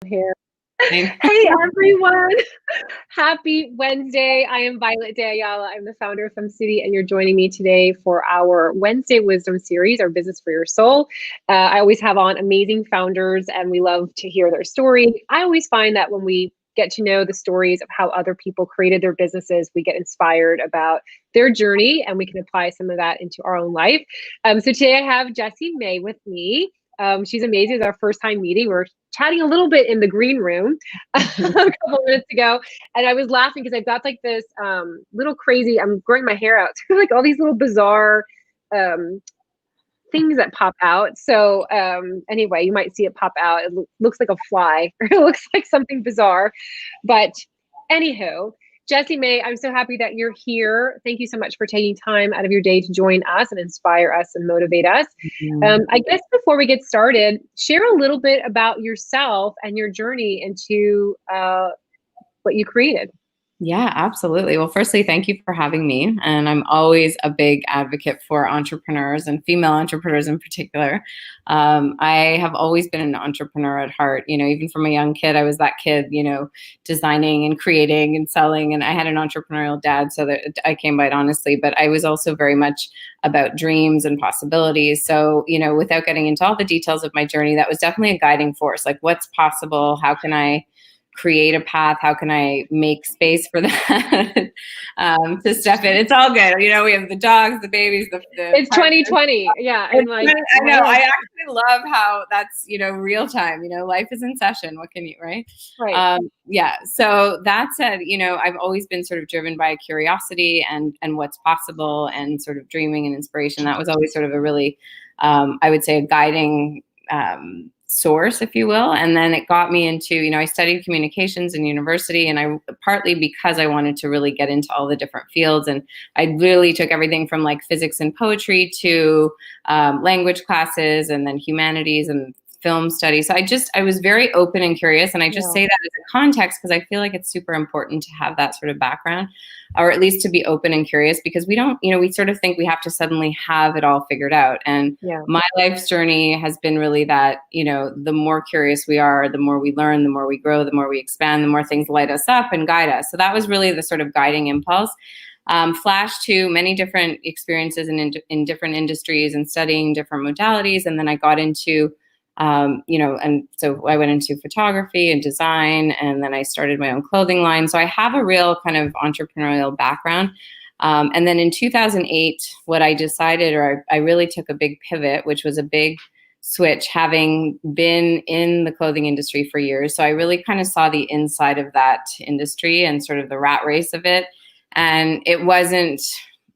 Here. Hey. Hey everyone! Happy Wednesday. I am Violette de Ayala. I'm the founder of FemCity, and you're joining me today for our Wednesday Wisdom series, our Business for Your Soul. I always have on amazing founders, and we love to hear their story. I always find that when we get to know the stories of how other people created their businesses, we get inspired about their journey, and we can apply some of that into our own life. So today I have JESSIE May with me. She's amazing. It's our first time meeting. We're chatting a little bit in the green room a couple minutes ago, and I was laughing because I've got like this little crazy. I'm growing my hair out, like all these little bizarre things that pop out. So anyway, you might see it pop out. It looks like a fly, or it looks like something bizarre. But anywho, JESSIE May, I'm so happy that you're here. Thank you so much for taking time out of your day to join us and inspire us and motivate us. I guess before we get started, share a little bit about yourself and your journey into what you created. Yeah, absolutely. Well, firstly, thank you for having me. And I'm always a big advocate for entrepreneurs and female entrepreneurs in particular. I have always been an entrepreneur at heart. Even from a young kid, I was that kid, designing and creating and selling. And I had an entrepreneurial dad, so that I came by it honestly. But I was also very much about dreams and possibilities. So, without getting into all the details of my journey, that was definitely a guiding force. Like, what's possible? How can I create a path? How can I make space for that to step in? It's all good. We have the dogs, the babies, it's 2020. Yeah. And like, I know. I actually love how that's, real time, life is in session. What can you, right? Right. Yeah. So that said, I've always been sort of driven by curiosity and what's possible and sort of dreaming and inspiration. That was always sort of a really, I would say, a guiding source, if you will. And then it got me into, I studied communications in university, and I partly because I wanted to really get into all the different fields. And I really took everything from like physics and poetry to language classes, and then humanities and film studies. So I was very open and curious. And I just say that as a context because I feel like it's super important to have that sort of background, or at least to be open and curious, because we don't, we sort of think we have to suddenly have it all figured out. And my life's journey has been really that, the more curious we are, the more we learn, the more we grow, the more we expand, the more things light us up and guide us. So that was really the sort of guiding impulse. Flash to many different experiences in different industries and studying different modalities. And then I got into and so I went into photography and design, and then I started my own clothing line. So I have a real kind of entrepreneurial background. And then in 2008, what I decided, or I really took a big pivot, which was a big switch, having been in the clothing industry for years. So I really kind of saw the inside of that industry and sort of the rat race of it. And it wasn't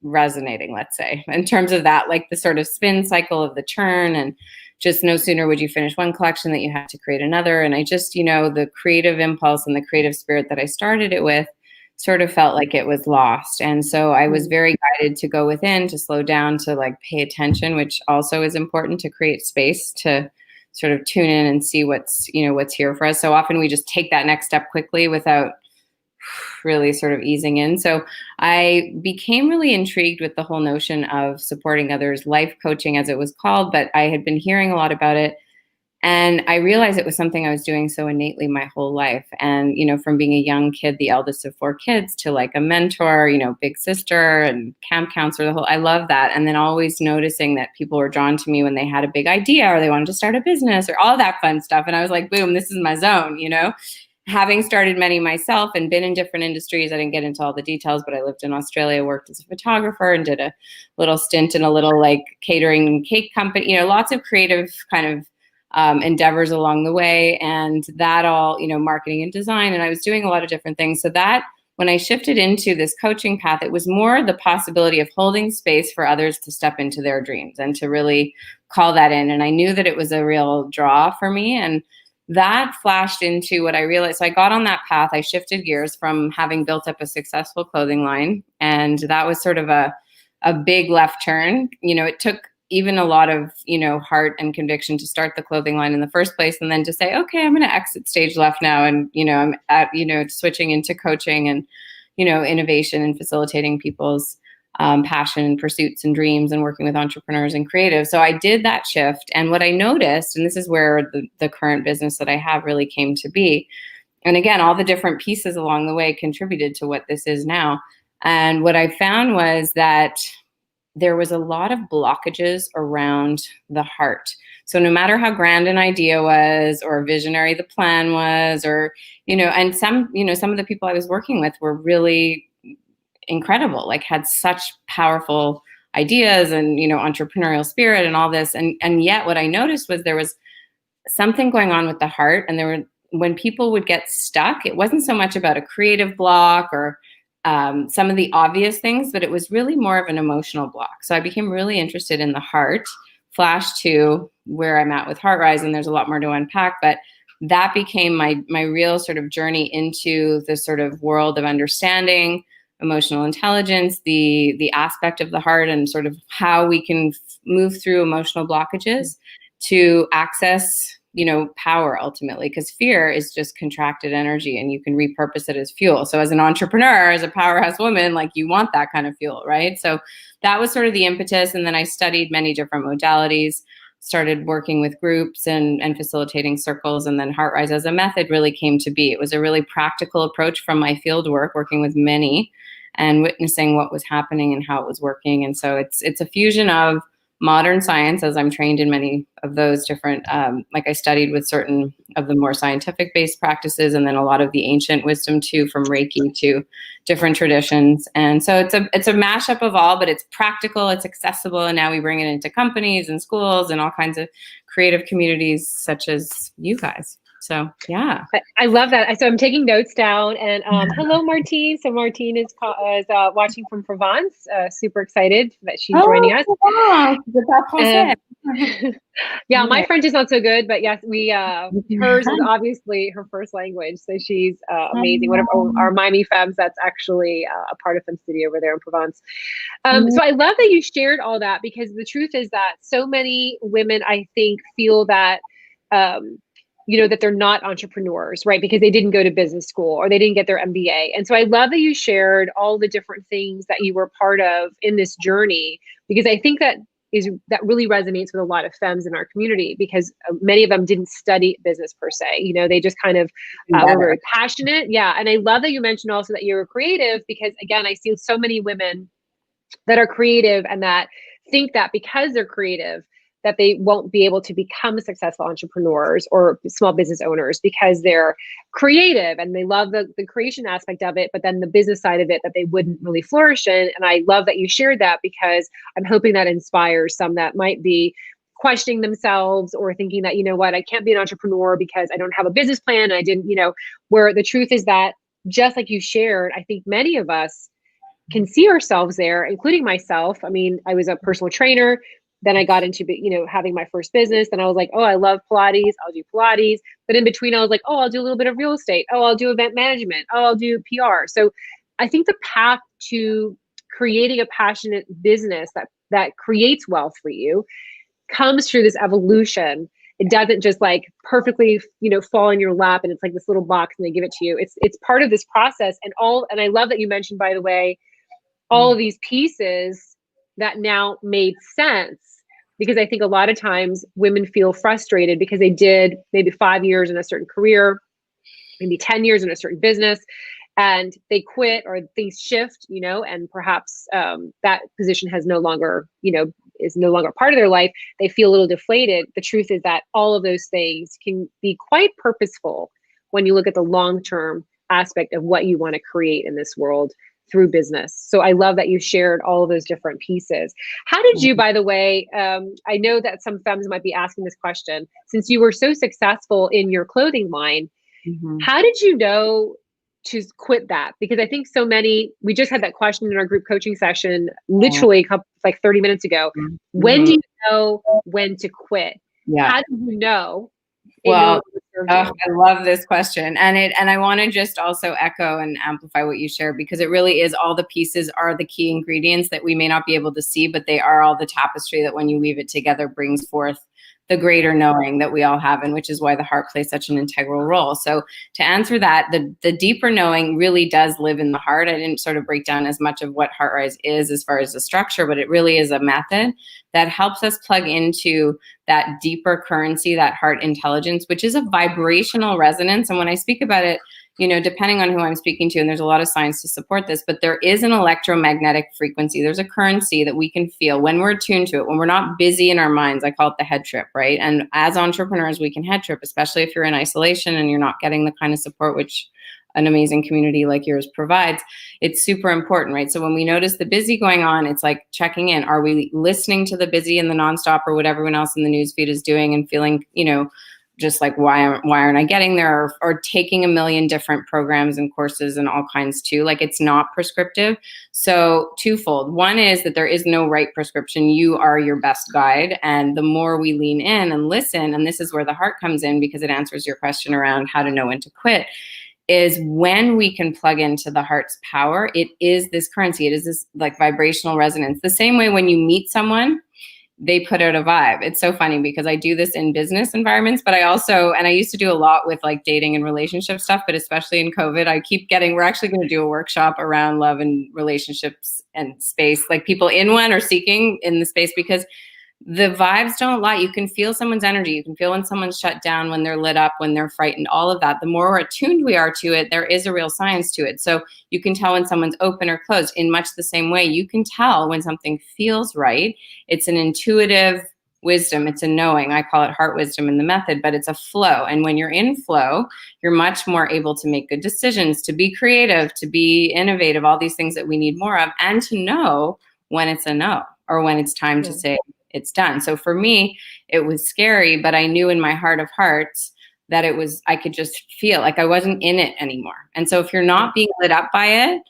resonating, let's say, in terms of that, like the sort of spin cycle of the churn, and just no sooner would you finish one collection that you have to create another. And I just, the creative impulse and the creative spirit that I started it with sort of felt like it was lost. And so I was very guided to go within, to slow down, to like pay attention, which also is important, to create space to sort of tune in and see what's here for us. So often we just take that next step quickly without really sort of easing in. So I became really intrigued with the whole notion of supporting others, life coaching as it was called, but I had been hearing a lot about it. And I realized it was something I was doing so innately my whole life. And, from being a young kid, the eldest of 4 kids, to like a mentor, big sister and camp counselor, I love that. And then always noticing that people were drawn to me when they had a big idea or they wanted to start a business or all that fun stuff. And I was like, boom, this is my zone, Having started many myself and been in different industries. I didn't get into all the details, but I lived in Australia, worked as a photographer, and did a little stint in a little like catering and cake company, lots of creative kind of endeavors along the way. And that all, marketing and design. And I was doing a lot of different things. So that when I shifted into this coaching path, it was more the possibility of holding space for others to step into their dreams and to really call that in. And I knew that it was a real draw for me. And that flashed into what I realized. So I got on that path. I shifted gears from having built up a successful clothing line. And that was sort of a big left turn. It took even a lot of, heart and conviction to start the clothing line in the first place. And then to say, okay, I'm going to exit stage left now. And, I'm at, switching into coaching and, innovation and facilitating people's passion and pursuits and dreams and working with entrepreneurs and creatives. So I did that shift. And what I noticed, and this is where the current business that I have really came to be. And again, all the different pieces along the way contributed to what this is now. And what I found was that there was a lot of blockages around the heart. So no matter how grand an idea was or visionary the plan was, or, and some of the people I was working with were really incredible, like had such powerful ideas and, entrepreneurial spirit and all this. And yet what I noticed was there was something going on with the heart. And when people would get stuck, it wasn't so much about a creative block or some of the obvious things, but it was really more of an emotional block. So I became really interested in the heart, flash to where I'm at with HeartRise, and there's a lot more to unpack, but that became my real sort of journey into the sort of world of understanding emotional intelligence, the aspect of the heart, and sort of how we can move through emotional blockages to access power ultimately, because fear is just contracted energy and you can repurpose it as fuel. So as an entrepreneur, as a powerhouse woman, like you want that kind of fuel, right? So that was sort of the impetus. And then I studied many different modalities, started working with groups and facilitating circles. And then HeartRise as a method really came to be. It was a really practical approach from my field work, working with many and witnessing what was happening and how it was working. And so it's a fusion of modern science, as I'm trained in many of those different, like I studied with certain of the more scientific based practices, and then a lot of the ancient wisdom too, from Reiki to different traditions. And so it's a mashup of all, but it's practical, it's accessible. And now we bring it into companies and schools and all kinds of creative communities such as you guys. So, yeah. I love that. So I'm taking notes down, and hello, Martine. So Martine is watching from Provence. Super excited that she's joining us. Yeah, my French is not so good, but yes, hers is obviously her first language. So she's amazing. One of our Miami Femmes that's actually a part of FemCity over there in Provence. So I love that you shared all that, because the truth is that so many women, I think, feel that that they're not entrepreneurs, right? Because they didn't go to business school or they didn't get their MBA. And so I love that you shared all the different things that you were part of in this journey, because I think that really resonates with a lot of femmes in our community, because many of them didn't study business per se. They just kind of were very passionate. Yeah. And I love that you mentioned also that you're creative, because again, I see so many women that are creative and that think that because they're creative, that they won't be able to become successful entrepreneurs or small business owners because they're creative and they love the creation aspect of it, but then the business side of it that they wouldn't really flourish in. And I love that you shared that, because I'm hoping that inspires some that might be questioning themselves or thinking that, I can't be an entrepreneur because I don't have a business plan. I didn't, where the truth is that, just like you shared, I think many of us can see ourselves there, including myself. I mean, I was a personal trainer. Then I got into, having my first business. Then I was like, oh, I love Pilates. I'll do Pilates. But in between, I was like, oh, I'll do a little bit of real estate. Oh, I'll do event management. Oh, I'll do PR. So I think the path to creating a passionate business that creates wealth for you comes through this evolution. It doesn't just like perfectly, fall in your lap and it's like this little box and they give it to you. It's part of this process. And I love that you mentioned, by the way, all of these pieces that now made sense, because I think a lot of times women feel frustrated because they did maybe 5 years in a certain career, maybe 10 years in a certain business, and they quit or things shift, and perhaps that position has no longer, is no longer part of their life. They feel a little deflated. The truth is that all of those things can be quite purposeful when you look at the long-term aspect of what you want to create in this world through business. So I love that you shared all of those different pieces. How did you, by the way, I know that some femmes might be asking this question, since you were so successful in your clothing line, how did you know to quit that? Because I think so many, we just had that question in our group coaching session, literally 30 minutes ago. When do you know when to quit? How do you know? Well, I love this question. And I want to just also echo and amplify what you shared, because it really is, all the pieces are the key ingredients that we may not be able to see, but they are all the tapestry that when you weave it together brings forth the greater knowing that we all have, and which is why the heart plays such an integral role. So to answer that, the deeper knowing really does live in the heart. I didn't sort of break down as much of what HeartRise is as far as the structure, but it really is a method that helps us plug into that deeper currency, that heart intelligence, which is a vibrational resonance. And when I speak about it, you know, depending on who I'm speaking to, and there's a lot of science to support this, but there is an electromagnetic frequency. There's a currency that we can feel when we're attuned to it, when we're not busy in our minds. I call it the head trip, right? And as entrepreneurs, we can head trip, especially if you're in isolation and you're not getting the kind of support which an amazing community like yours provides. It's super important, right? So when we notice the busy going on, it's like checking in. Are we listening to the busy and the nonstop or what everyone else in the newsfeed is doing and feeling, you know, just like, why aren't I getting there? Or taking a million different programs and courses and all kinds too. Like, it's not prescriptive. So twofold. One is that there is no right prescription. You are your best guide. And the more we lean in and listen, and this is where the heart comes in, because it answers your question around how to know when to quit, is when we can plug into the heart's power. It is this currency. It is this like vibrational resonance. The same way when you meet someone, they put out a vibe. It's so funny because I do this in business environments, but I also, and I used to do a lot with like dating and relationship stuff, but especially in COVID, I keep getting, we're actually going to do a workshop around love and relationships and space, like people in one or seeking in the space, because the vibes don't lie. You can feel someone's energy. You can feel when someone's shut down, when they're lit up, when they're frightened, all of that. The more attuned we are to it, there is a real science to it. So you can tell when someone's open or closed in much the same way. You can tell when something feels right. It's an intuitive wisdom. It's a knowing. I call it heart wisdom in the method, but it's a flow. And when you're in flow, you're much more able to make good decisions, to be creative, to be innovative, all these things that we need more of, and to know when it's a no or when it's time to say, it's done. So for me, it was scary, but I knew in my heart of hearts that it was, I could just feel like I wasn't in it anymore. And so if you're not being lit up by it,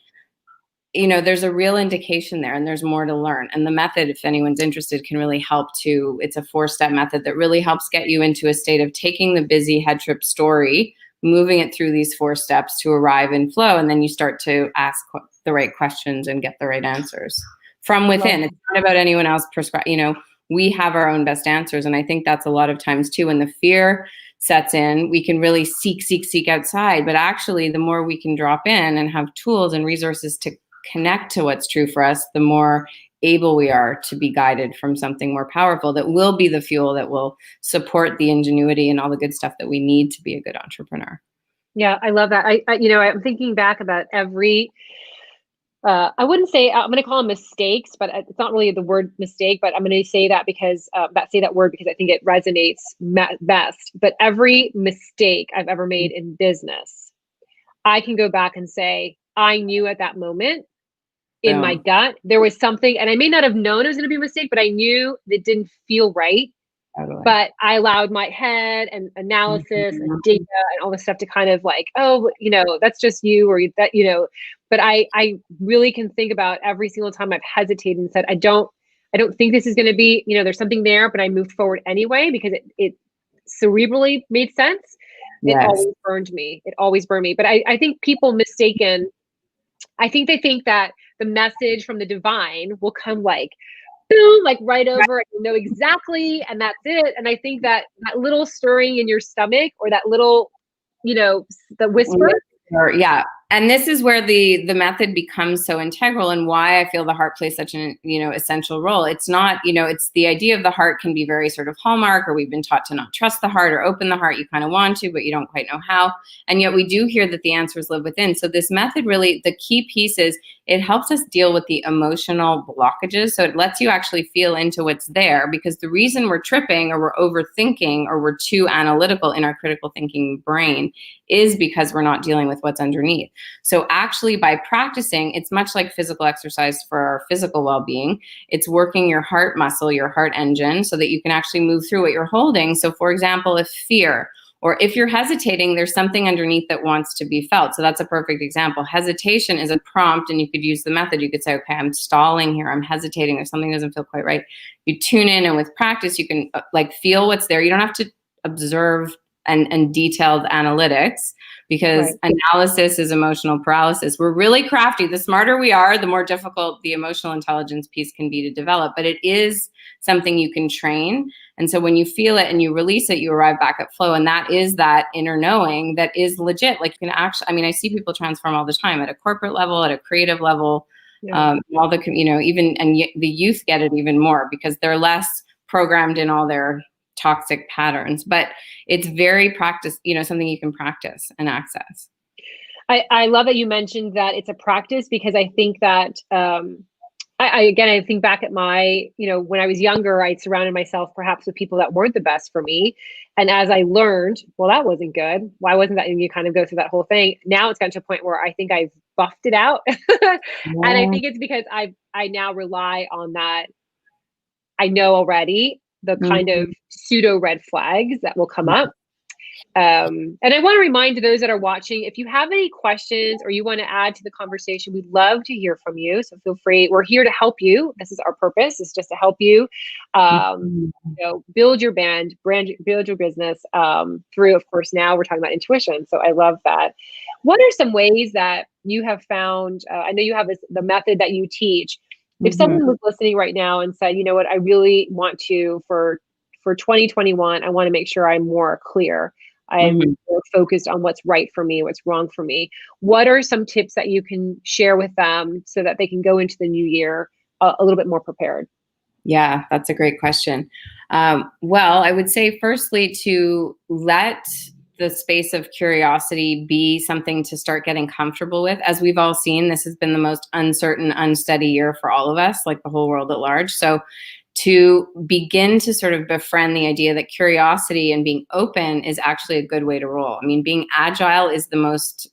you know, there's a real indication there and there's more to learn. And the method, if anyone's interested, can really help to, it's a 4-step method that really helps get you into a state of taking the busy head trip story, moving it through these 4 steps to arrive in flow. And then you start to ask the right questions and get the right answers from within. It's not about anyone else you know, we have our own best answers. And I think that's a lot of times too, when the fear sets in, we can really seek outside. But actually, the more we can drop in and have tools and resources to connect to what's true for us, the more able we are to be guided from something more powerful that will be the fuel that will support the ingenuity and all the good stuff that we need to be a good entrepreneur. Yeah, I love that. I you know, I'm thinking back about every I wouldn't say, I'm going to call them mistakes, but it's not really the word mistake, but I'm going to say that because, say that word because I think it resonates best. But every mistake I've ever made in business, I can go back and say, I knew at that moment in my gut, there was something, and I may not have known it was going to be a mistake, but I knew it didn't feel right. Totally. But I allowed my head and analysis and data and all this stuff to kind of like, oh, you know, that's just you, or that, you know, but I really can think about every single time I've hesitated and said, I don't think this is going to be, you know, there's something there, but I moved forward anyway, because it cerebrally made sense. Yes. It always burned me. It always burned me. But I think people I think they think that the message from the divine will come like, boom, like right over, and you know exactly, and that's it. And I think that little stirring in your stomach, or that little, you know, the whisper. Yeah. And this is where the method becomes so integral, and why I feel the heart plays such an, you know, essential role. It's not, you know, it's the idea of the heart can be very sort of hallmark, or we've been taught to not trust the heart or open the heart. You kind of want to, but you don't quite know how. And yet we do hear that the answers live within. So this method really, the key piece is it helps us deal with the emotional blockages. So it lets you actually feel into what's there, because the reason we're tripping or we're overthinking or we're too analytical in our critical thinking brain is because we're not dealing with what's underneath. So actually, by practicing, it's much like physical exercise for our physical well-being. It's working your heart muscle, your heart engine, so that you can actually move through what you're holding. So for example, if fear, or if you're hesitating, there's something underneath that wants to be felt. So that's a perfect example. Hesitation is a prompt, and you could use the method. You could say, okay, I'm stalling here. I'm hesitating. There's something that doesn't feel quite right. You tune in, and with practice, you can like feel what's there. You don't have to observe and detailed analytics, because analysis is emotional paralysis. We're really crafty. The smarter we are, the more difficult the emotional intelligence piece can be to develop. But it is something you can train. And so when you feel it and you release it, you arrive back at flow. And that is that inner knowing that is legit. Like you can actually, I mean, I see people transform all the time at a corporate level, at a creative level, all the, even, and the youth get it even more because they're less programmed in all their toxic patterns, but it's very something you can practice and access. I love that you mentioned that it's a practice because I think that, I think back at my, when I was younger, I surrounded myself perhaps with people that weren't the best for me. And as I learned, well, that wasn't good. Why wasn't that? And you kind of go through that whole thing. Now it's gotten to a point where I think I've buffed it out. And I think it's because I now rely on that. I know already the kind of pseudo red flags that will come up. And I want to remind those that are watching, if you have any questions or you want to add to the conversation, we'd love to hear from you. So feel free. We're here to help you. This is our purpose. It's just to help you, build your build your business through, of course, now we're talking about intuition. So I love that. What are some ways that you have found, I know you have the method that you teach. If someone was listening right now and said, you know what, I really want to, for 2021, I want to make sure I'm more clear. I'm more focused on what's right for me, what's wrong for me. What are some tips that you can share with them so that they can go into the new year a little bit more prepared? Yeah, that's a great question. Well, I would say firstly to let the space of curiosity be something to start getting comfortable with. As we've all seen, this has been the most uncertain, unsteady year for all of us, like the whole world at large. So to begin to sort of befriend the idea that curiosity and being open is actually a good way to roll. I mean, being agile is the most,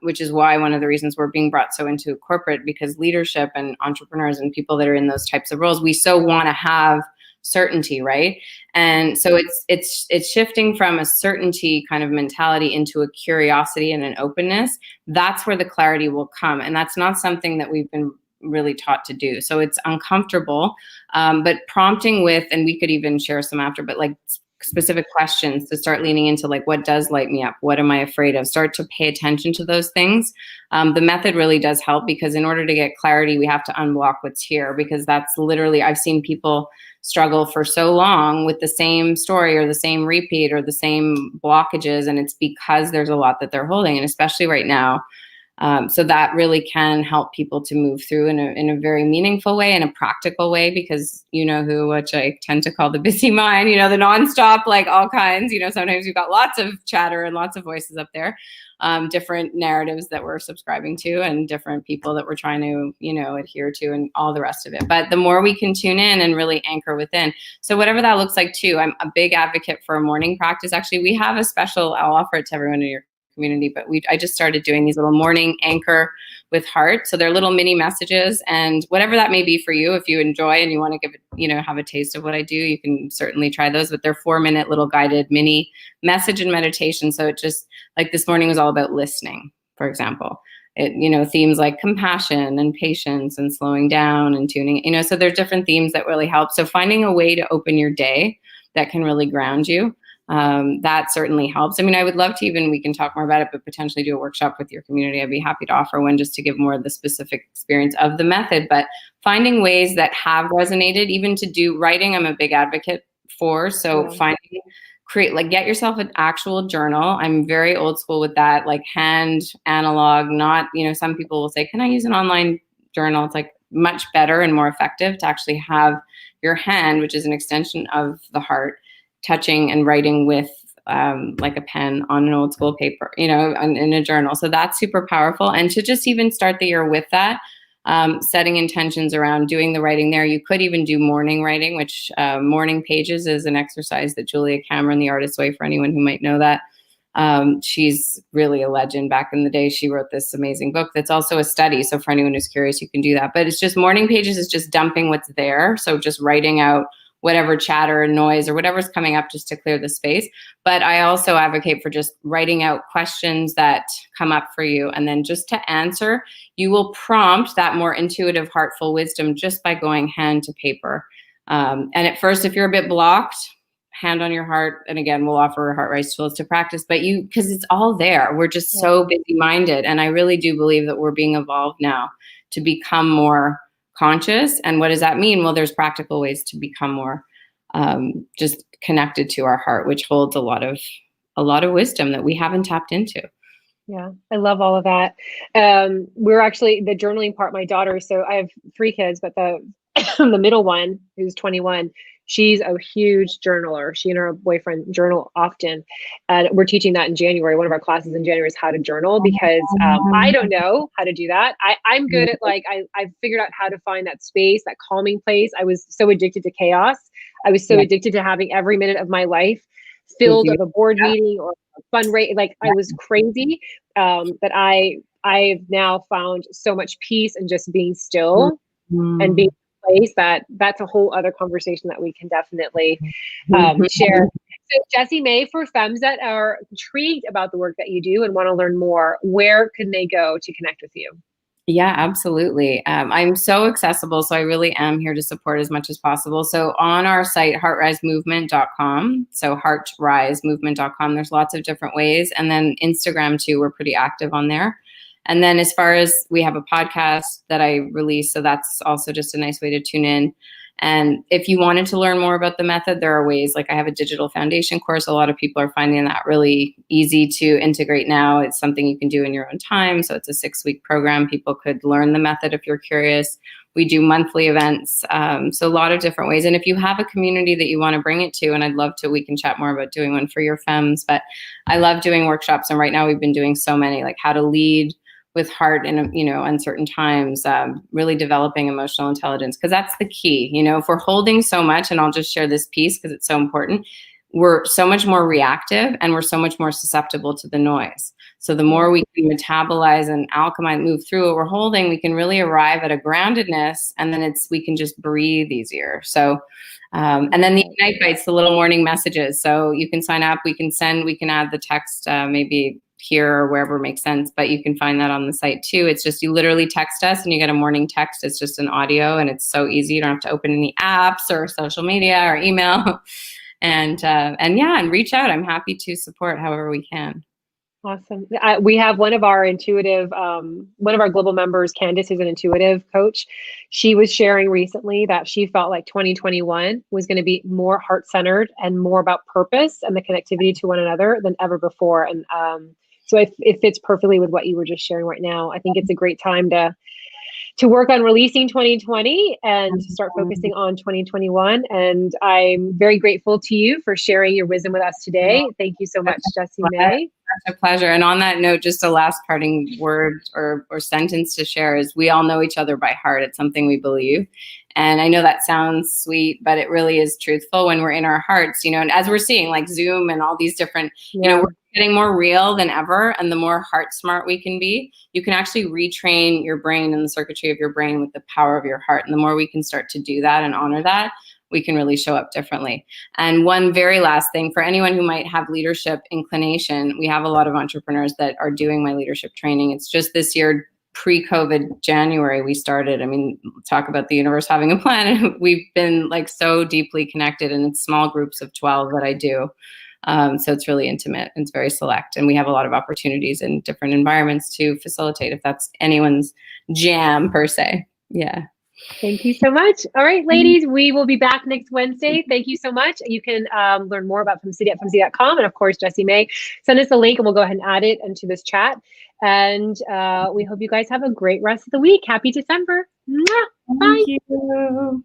which is why one of the reasons we're being brought so into corporate, because leadership and entrepreneurs and people that are in those types of roles, we so want to have certainty, right? And so it's shifting from a certainty kind of mentality into a curiosity and an openness. That's where the clarity will come. And that's not something that we've been really taught to do. So it's uncomfortable, but prompting with, and we could even share some after, but like specific questions to start leaning into, like, what does light me up? What am I afraid of? Start to pay attention to those things. The method really does help because in order to get clarity, we have to unblock what's here, because that's literally, I've seen people struggle for so long with the same story or the same repeat or the same blockages. And it's because there's a lot that they're holding, and especially right now. So that really can help people to move through in a very meaningful way, in a practical way, because which I tend to call the busy mind, the nonstop, like all kinds, sometimes you've got lots of chatter and lots of voices up there, different narratives that we're subscribing to and different people that we're trying to, adhere to and all the rest of it. But the more we can tune in and really anchor within. So whatever that looks like too, I'm a big advocate for a morning practice. Actually, we have a special, I'll offer it to everyone in your community, but I just started doing these little morning anchor with heart. So they're little mini messages, and whatever that may be for you, if you enjoy and you want to give it, have a taste of what I do, you can certainly try those, but they're 4-minute little guided mini message and meditation. So it just, like this morning was all about listening, for example. It, themes like compassion and patience and slowing down and tuning, so there's different themes that really help. So finding a way to open your day that can really ground you. That certainly helps. I mean, I would love to we can talk more about it, but potentially do a workshop with your community. I'd be happy to offer one just to give more of the specific experience of the method, but finding ways that have resonated, even to do writing, I'm a big advocate for. So get yourself an actual journal. I'm very old school with that, like hand analog, not, some people will say, can I use an online journal? It's like much better and more effective to actually have your hand, which is an extension of the heart, touching and writing with like a pen on an old school paper, in a journal. So that's super powerful. And to just even start the year with that, setting intentions around doing the writing there. You could even do morning writing, which morning pages is an exercise that Julia Cameron, the Artist's Way, for anyone who might know that. She's really a legend. Back in the day, she wrote this amazing book that's also a study. So for anyone who's curious, you can do that. But it's just morning pages is just dumping what's there. So just writing out whatever chatter and noise or whatever's coming up just to clear the space. But I also advocate for just writing out questions that come up for you. And then just to answer, you will prompt that more intuitive, heartful wisdom just by going hand to paper. And at first, if you're a bit blocked, hand on your heart. And again, we'll offer HeartRise tools to practice, but because it's all there. We're just so busy minded. And I really do believe that we're being evolved now to become more conscious. And what does that mean? Well, there's practical ways to become more just connected to our heart, which holds a lot of wisdom that we haven't tapped into. Yeah, I love all of that. We're actually the journaling part, my daughter. So I have 3 kids, but the the middle one, who's 21, she's a huge journaler. She and her boyfriend journal often. And we're teaching that in January. One of our classes in January is how to journal, because I don't know how to do that. I'm good at I've figured out how to find that space, that calming place. I was so addicted to chaos. I was so addicted to having every minute of my life filled with a board meeting or a fundraiser. I was crazy. But I've now found so much peace in just being still and being in a place that's a whole other conversation that we can definitely share. So Jessie May, for femmes that are intrigued about the work that you do and want to learn more, where can they go to connect with you? Yeah, absolutely. I'm so accessible, so I really am here to support as much as possible. So on our site, heartrisemovement.com, so heartrisemovement.com, there's lots of different ways. And then Instagram too, we're pretty active on there. And then as far as we have a podcast that I release, so that's also just a nice way to tune in. And if you wanted to learn more about the method, there are ways. Like I have a digital foundation course. A lot of people are finding that really easy to integrate now. It's something you can do in your own time. So it's a 6-week program. People could learn the method if you're curious. We do monthly events. So a lot of different ways. And if you have a community that you want to bring it to, and I'd love to, we can chat more about doing one for your femmes. But I love doing workshops. And right now we've been doing so many, like how to lead with heart in uncertain times, really developing emotional intelligence, because that's the key. If we're holding so much, and I'll just share this piece because it's so important, we're so much more reactive and we're so much more susceptible to the noise. So the more we can metabolize and alchemize, move through what we're holding, we can really arrive at a groundedness, and then we can just breathe easier. So, and then the Ignite Bites, the little morning messages. So you can sign up, we can add the text, maybe here or wherever makes sense, but you can find that on the site too. It's just, you literally text us and you get a morning text. It's just an audio and it's so easy. You don't have to open any apps or social media or email. And reach out. I'm happy to support however we can. Awesome. We have one of our global members, Candace, who's an intuitive coach. She was sharing recently that she felt like 2021 was going to be more heart-centered and more about purpose and the connectivity to one another than ever before. And so it fits perfectly with what you were just sharing right now. I think it's a great time to work on releasing 2020 and to start focusing on 2021. And I'm very grateful to you for sharing your wisdom with us today. Thank you so much, Jessie May. Such a pleasure. And on that note, just a last parting word or sentence to share is, we all know each other by heart. It's something we believe. And I know that sounds sweet, but it really is truthful when we're in our hearts, and as we're seeing like Zoom and all these different, we're getting more real than ever. And the more heart smart we can be, you can actually retrain your brain and the circuitry of your brain with the power of your heart. And the more we can start to do that and honor that, we can really show up differently. And one very last thing, for anyone who might have leadership inclination, we have a lot of entrepreneurs that are doing my leadership training. It's just this year, pre-COVID January, we started. I mean, talk about the universe having a plan. We've been like so deeply connected, and it's small groups of 12 that I do. So it's really intimate. It's very select. And we have a lot of opportunities in different environments to facilitate if that's anyone's jam per se. Yeah. Thank you so much. All right, ladies, we will be back next Wednesday. Thank you so much. You can learn more about FemCity at FemCity.com. And of course, Jessie May, send us a link and we'll go ahead and add it into this chat. And we hope you guys have a great rest of the week. Happy December. Mwah! Bye. Thank you.